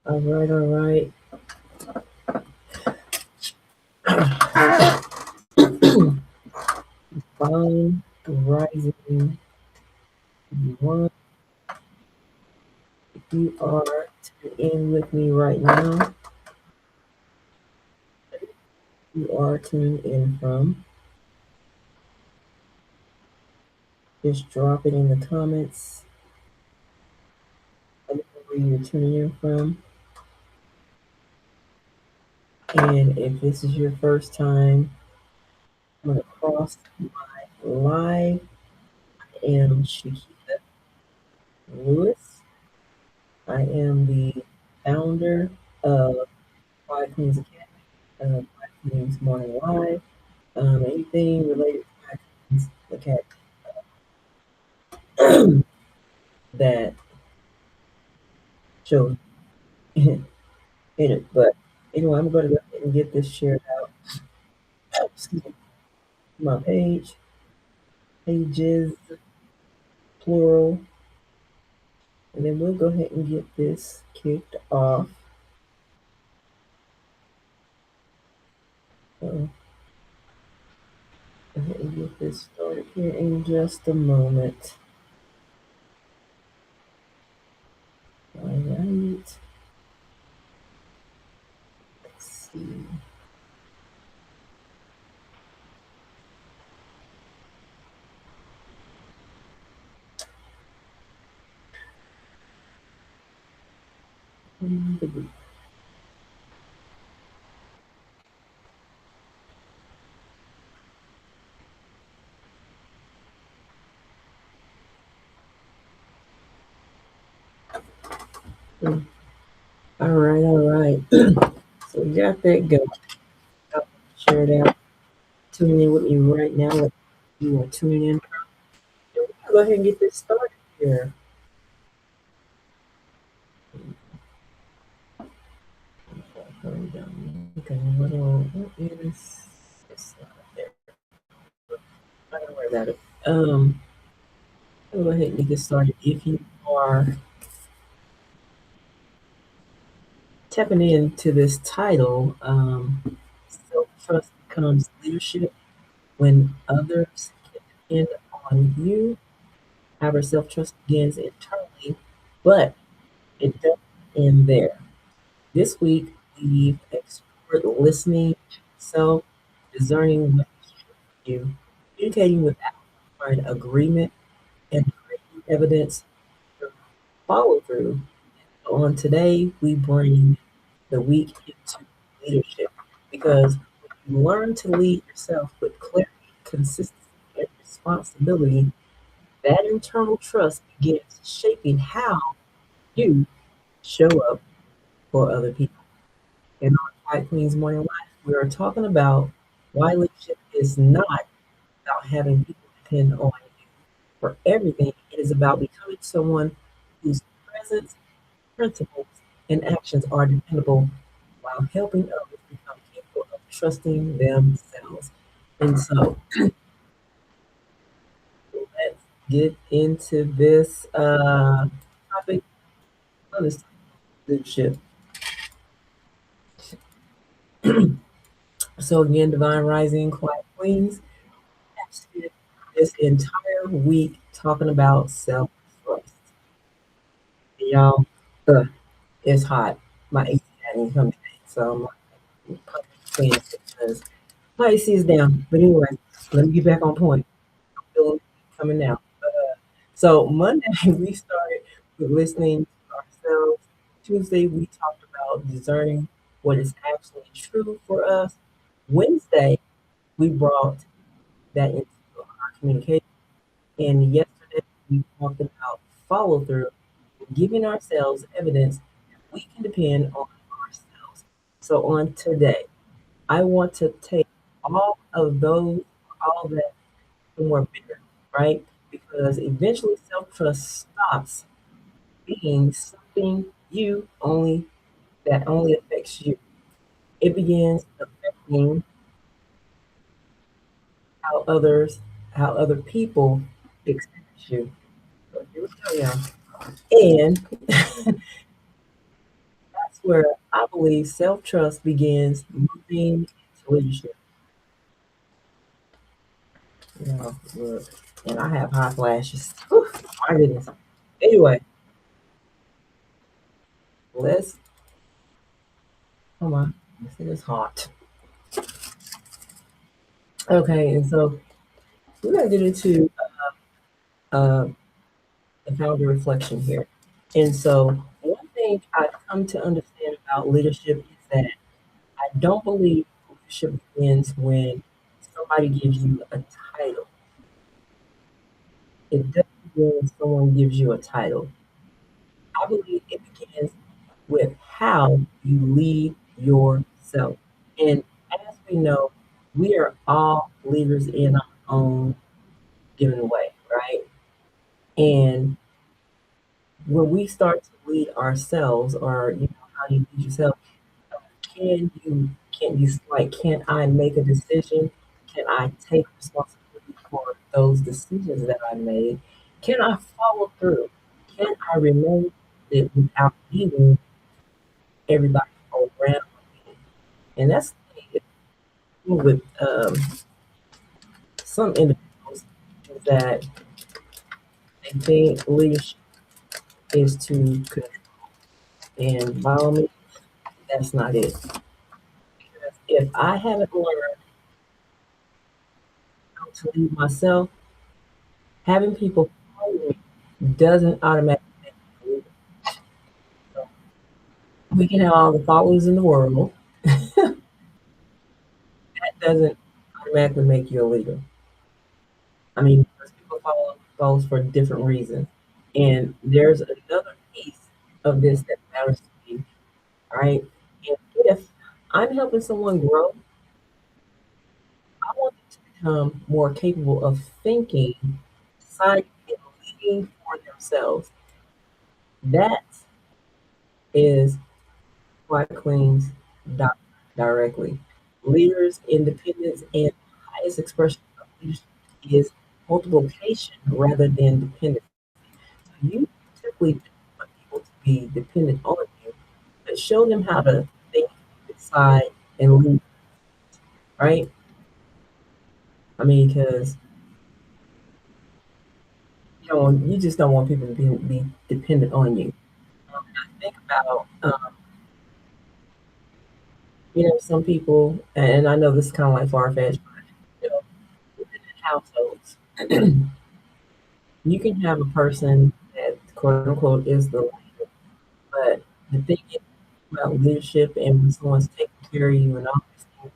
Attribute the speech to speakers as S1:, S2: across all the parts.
S1: All right, all right. Fine, rising one. If you are tuned in with me right now, you are tuned in from, just drop it in the comments. Let me know where you're tuning in from. And if this is your first time coming across my live, I am Shakita Lewis. I am the founder of Five Queens Academy, Five Queens Morning Live. Anything related to Five Queens Academy that shows in it. But anyway, I'm going to go ahead and get this shared out. Excuse me, my pages, plural. And then we'll go ahead and get this kicked off. So, go ahead and get this started here in just a moment. All right. Let's see. The group. All right, all right. So we got that going. I'll share it out. Tuning in with me right now. If you are tuning in, we'll go ahead and get this started here. Okay, what is this? There. I don't worry about it. I'll go ahead and get started. If you are tapping into this title, self trust becomes leadership when others depend on you. However, self trust begins internally, but it doesn't end there. This week, we've explored listening to self, discerning what you, communicating without requiring agreement, and creating evidence for follow through. On today, we bring the week into leadership because when you learn to lead yourself with clarity, consistency, and responsibility, that internal trust begins shaping how you show up for other people. In our Fight Queens Morning Life, we are talking about why leadership is not about having people depend on you for everything. It is about becoming someone whose presence, principles, and actions are dependable while helping others become capable of trusting themselves. And so let's get into this topic of this leadership. So again, Divine Rising, Quiet Queens, I've spent this entire week talking about self-trust. Y'all, uh, it's hot. My AC hasn't come today, so I'm probably clean it because my AC is down. But anyway, let me get back on point. I'm feeling coming now. So Monday we started with listening to ourselves. Tuesday we talked about discerning what is actually true for us. Wednesday, we brought that into our communication. And yesterday, we talked about follow through, giving ourselves evidence that we can depend on ourselves. So, on today, I want to take all of those, all of that somewhere bigger, right? Because eventually self trust stops being something you only that only affects you. It begins affecting how others, how other people experience you. So here we go, y'all. And that's where I believe self trust begins moving into leadership. You know, look, and I have hot flashes. Whew, my goodness. Anyway, let's come on. This is hot. Okay, and so we're gonna get into uh, the founder reflection here. And so one thing I've come to understand about leadership is that I don't believe leadership begins when somebody gives you a title. It doesn't begin when someone gives you a title. I believe it begins with how you lead yourself. And as we know, we are all leaders in our own given way, right? And when we start to lead ourselves, or how you lead yourself, can you like can I make a decision? Can I take responsibility for those decisions that I made? Can I follow through? Can I remain it without leaving everybody around me? And that's the thing with some individuals is that they think leadership is to control. And by all means, that's not it. Because if I haven't learned how to lead myself, having people follow me doesn't automatically make me a leader. So we can have all the followers in the world. That doesn't automatically make you a leader. I mean, because people follow for different reasons. And there's another piece of this that matters to me, right? And if I'm helping someone grow, I want them to become more capable of thinking, deciding, and leading for themselves. That is Black Queen's doctrine directly. Leaders' independence and the highest expression of leadership is multiplication rather than dependence. You typically don't want people to be dependent on you, but show them how to think, decide, and lead, right? I mean, because you just don't want people to be dependent on you. I think about, some people, and I know this is kind of like far fetched, you know, within households, you can have a person that quote unquote is the leader, but the thing is about leadership and when someone's taking care of you and all these things,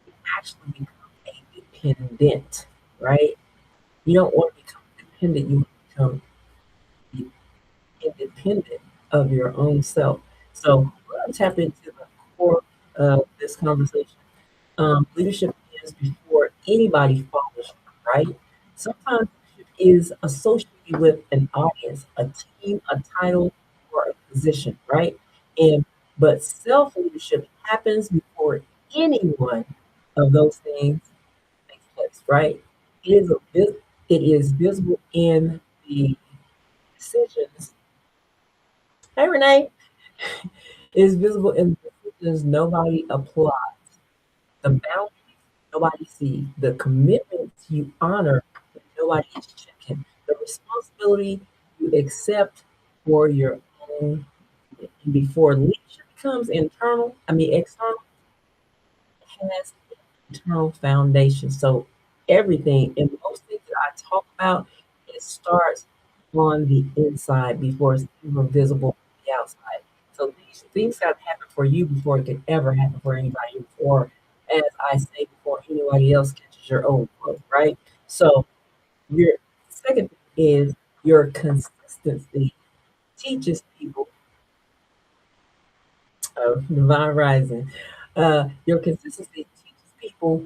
S1: you actually become a dependent, right? You don't want to become dependent, you want to become independent of your own self. So we're going to tap into the core of this conversation. Leadership is before anybody follows you, right? Sometimes leadership is associated with an audience, a team, a title, or a position, right? And but self leadership happens before any one of those things takes place, right? It is it is visible in the decisions. Hey, Renee, it is visible in the decisions nobody applies, the boundaries nobody sees, the commitments you honor when nobody is checking, the responsibility you accept for your own. And before leadership becomes external, has internal foundation. So everything and most things that I talk about, it starts on the inside before it's even visible on the outside. So things got to happen for you before it could ever happen for anybody else, or as I say, before anybody else catches your own flow, right? So your second thing is your consistency teaches people of divine rising. Your consistency teaches people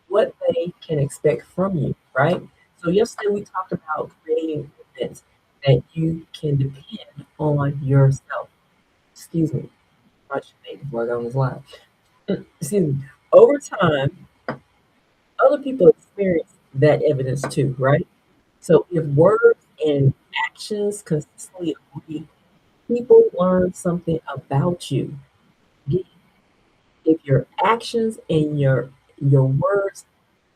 S1: what they can expect from you, right? So yesterday we talked about creating events that you can depend on yourself. Excuse me, I should make before I go on this live. Excuse me. Over time, other people experience that evidence too, right? So if words and actions consistently agree, people learn something about you. If your actions and your words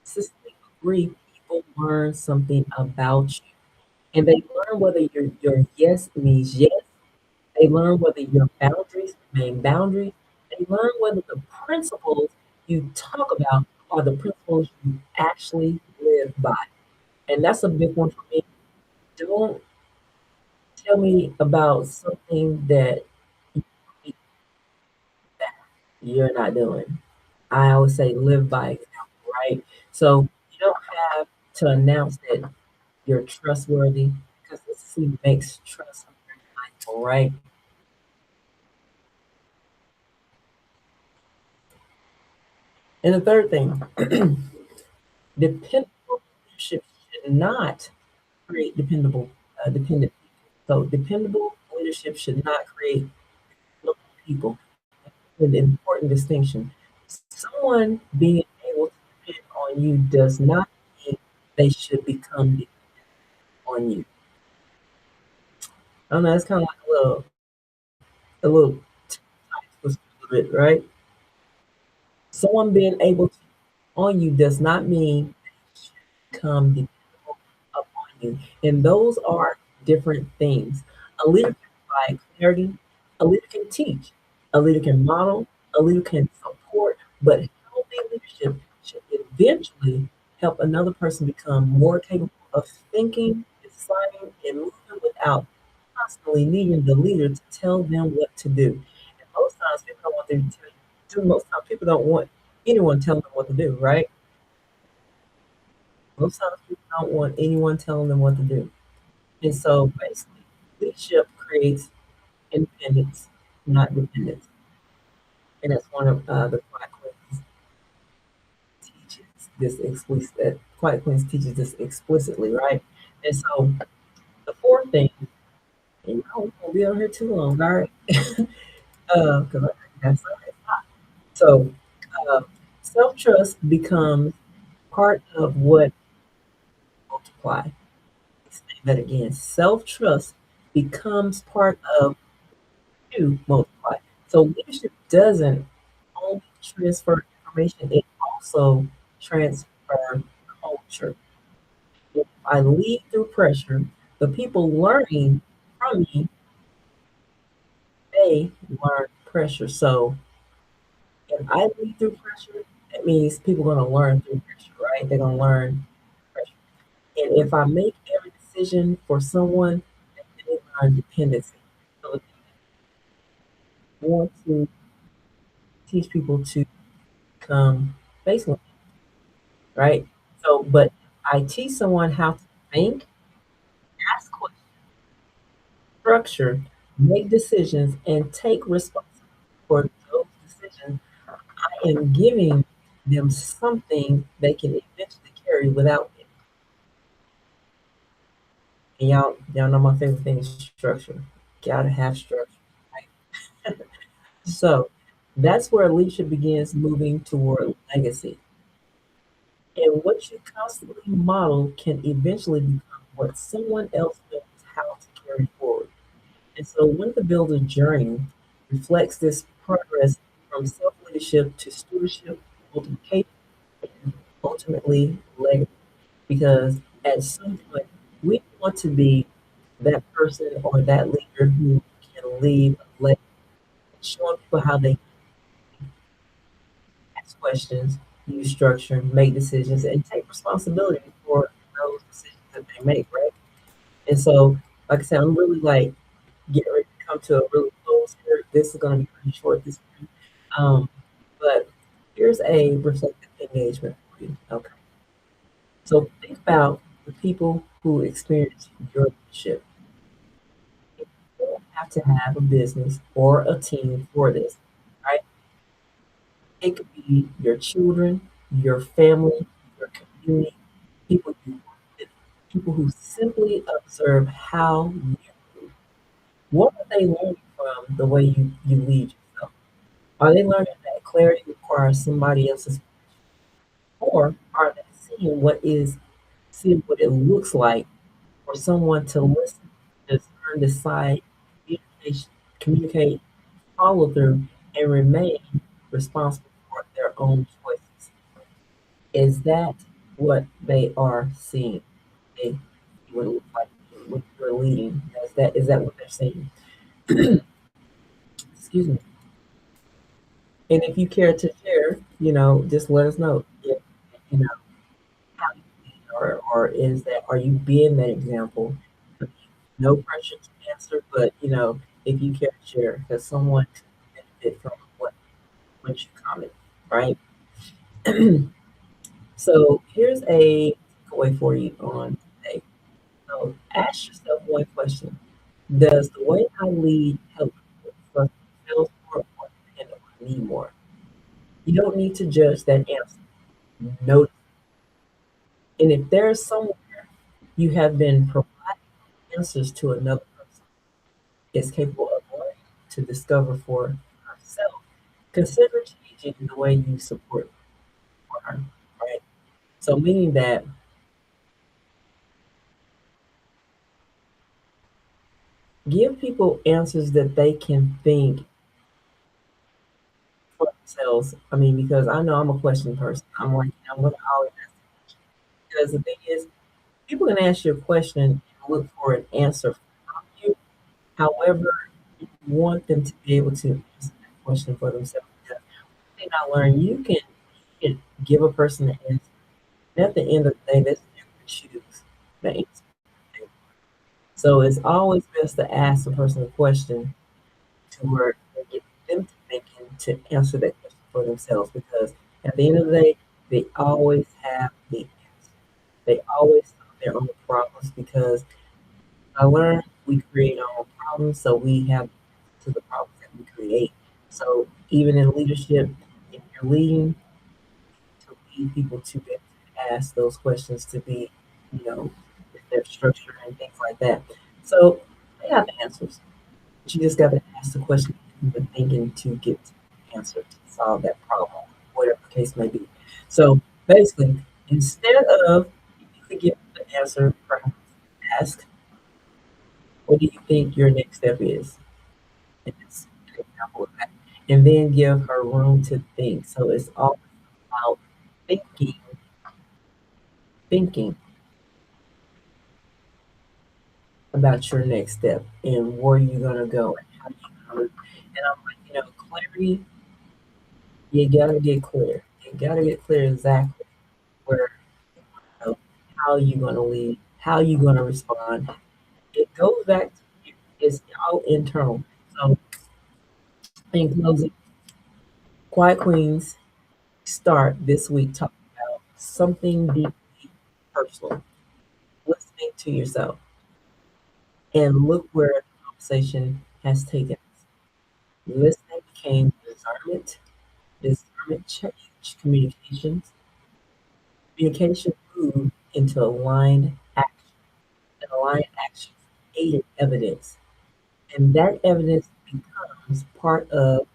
S1: consistently agree, people learn something about you. And they learn whether your yes means yes. They learn whether your boundaries remain boundaries. They learn whether the principles you talk about are the principles you actually live by. And that's a big one for me. Don't tell me about something that you think that you're not doing. I always say live by example, right? So you don't have to announce that you're trustworthy because this makes trust undeniable, right? And the third thing, dependable leadership should not create dependent people. So dependable leadership should not create dependable people. An important distinction. Someone being able to depend on you does not mean they should become dependent on you. I don't know, it's kind of like a little twist a little bit, right? Someone being able to on you does not mean they should become dependable upon you. And those are different things. A leader can provide clarity, a leader can teach, a leader can model, a leader can support, but healthy leadership should eventually help another person become more capable of thinking, deciding, and moving without constantly needing the leader to tell them what to do. And most times people don't want them to tell you, most times people don't want anyone telling them what to do, right? Most times people don't want anyone telling them what to do. And so basically, leadership creates independence, not dependence. And that's one of the quiet queens teaches this explicit. Quiet queens teaches this explicitly, right? And so the fourth thing, and I won't be on here too long, all right? Because that's all right. So uh, self trust becomes part of what multiply. Say that again. Self trust becomes part of you multiply. So leadership doesn't only transfer information, it also transfer culture. If I lead through pressure, the people learning from me, they learn pressure. So if I lead through pressure, that means people are going to learn through pressure, right? They're going to learn pressure. And if I make every decision for someone, they learn dependency. So if you want to teach people to become basically, right? So, but I teach someone how to think, ask questions, structure, make decisions, and take responsibility for those decisions. I am giving them something they can eventually carry without me. And y'all know my favorite thing is structure. Gotta have structure, right? So that's where leadership begins moving toward legacy. And what you constantly model can eventually become what someone else knows how to carry forward. And so when the builder journey reflects this progress from self leadership to stewardship, multiplication, and ultimately legacy. Because at some point, we want to be that person or that leader who can leave a legacy, showing people how they ask questions, use structure, make decisions, and take responsibility for those decisions that they make, right? And so, like I said, I'm really like getting ready to come to a really close here. this is going to be pretty short this morning. But here's a reflective engagement for you. Okay. So think about the people who experience your leadership. You don't have to have a business or a team for this, right? It could be your children, your family, your community, people you work with, people who simply observe how you move. What are they learning from the way you lead yourself? Are they learning that clarity requires somebody else's, or are they seeing what it looks like for someone to listen, discern, decide, communicate, communicate, follow through, and remain responsible for their own choices? Is that what they are seeing? They see what it looks like when you're leading. Is that what they're seeing? Excuse me. And if you care to share, just let us know if you know how you lead, or are you being that example? No pressure to answer, but if you care to share, because someone could benefit from what you comment, right? So here's a takeaway for you on today. So ask yourself one question: does the way I lead help people trust themselves more or depend on me more? You don't need to judge that answer. Notice, and if there's somewhere you have been providing answers to another person is capable of learning to discover for herself, consider changing the way you support her, right? So meaning that give people answers that they can think for themselves. I mean, because I know I'm a question person. I'm like, I'm gonna always ask questions. Because the thing is, people can ask you a question and look for an answer from you. However, you want them to be able to answer that question for themselves. Because one thing I learned, you can give a person an answer. And at the end of the day, that's them to choose the answer. So it's always best to ask the person a question to where they get them to thinking to answer that question for themselves, because at the end of the day, they always have the answer. They always solve their own problems because I learned we create our own problems, so we have to the problems that we create. So even in leadership, if you're leading, to lead people to be able to ask those questions, to be, you know, if they're structured and things like that. So they have answers. But you just got to ask the question you've been thinking to get to the answer to solve that problem, whatever the case may be. So basically, instead of you could give the answer, perhaps ask, what do you think your next step is? And it's an example of that. And then give her room to think. So it's all about thinking, thinking about your next step and where you're gonna go and how you're gonna. And I'm like, clarity. You gotta get clear. You gotta get clear exactly where, you know, how you gonna lead, how you gonna respond. It goes back to you. It's all internal. So in closing, Quiet Queens start this week talking about something deeply personal, listening to yourself, and look where the conversation has taken us. Listening became discernment, discernment changed communications, communication moved into aligned action, and aligned action created evidence. And that evidence becomes part of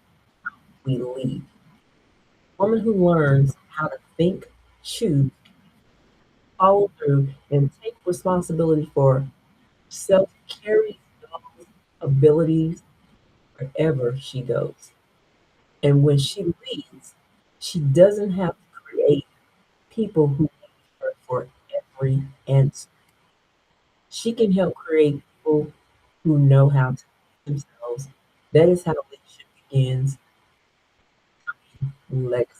S1: we lead. A woman who learns how to think, choose, follow through, and take responsibility for self carries those abilities wherever she goes. And when she leads, she doesn't have to create people who need her for every answer. She can help create people who know how to lead themselves. That is how leadership begins, legacy.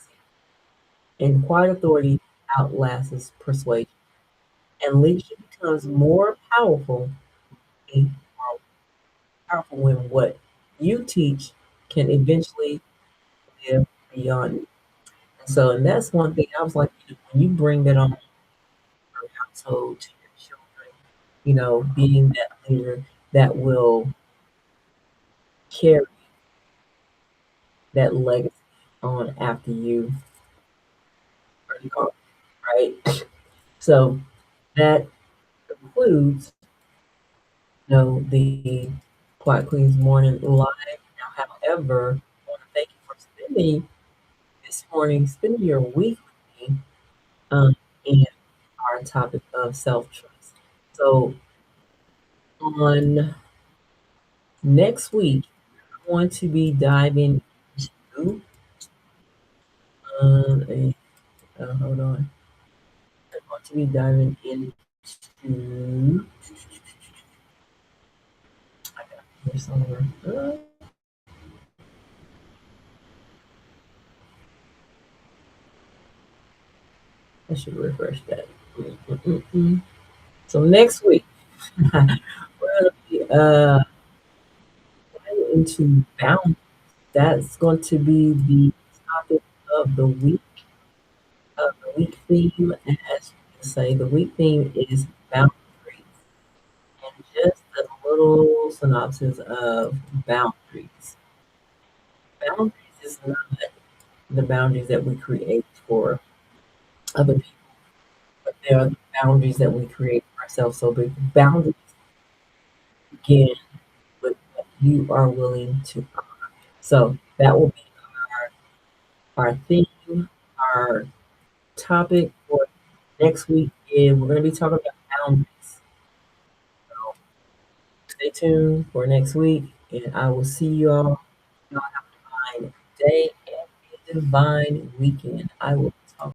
S1: And quiet authority outlasts persuasion. And leadership becomes more powerful, more powerful when what you teach can eventually live beyond you. And that's one thing I was like, when you bring that on your household to your children, being that leader that will carry that legacy on after you are gone, right? So that concludes, the Quiet Queen's Morning Live. Now, however, I want to thank you for spending your week with me, and our topic of self trust. So, on next week, I'm going to be diving into, a, hold on, I'm going to be diving into, I got it here somewhere. I should refresh that. Mm-mm-mm-mm. So, next week, we're going to be diving into boundaries. That's going to be the topic of the week. The week theme, as you can say, the week theme is boundaries. And just a little synopsis of boundaries. Boundaries is not the boundaries that we create for other people, but they are the boundaries that we create for ourselves. So the boundaries begin with what you are willing to. So that will be our theme, our topic for next week. And we're going to be talking about boundaries. So stay tuned for next week, and I will see you all. Y'all have a fine day and a divine weekend. I will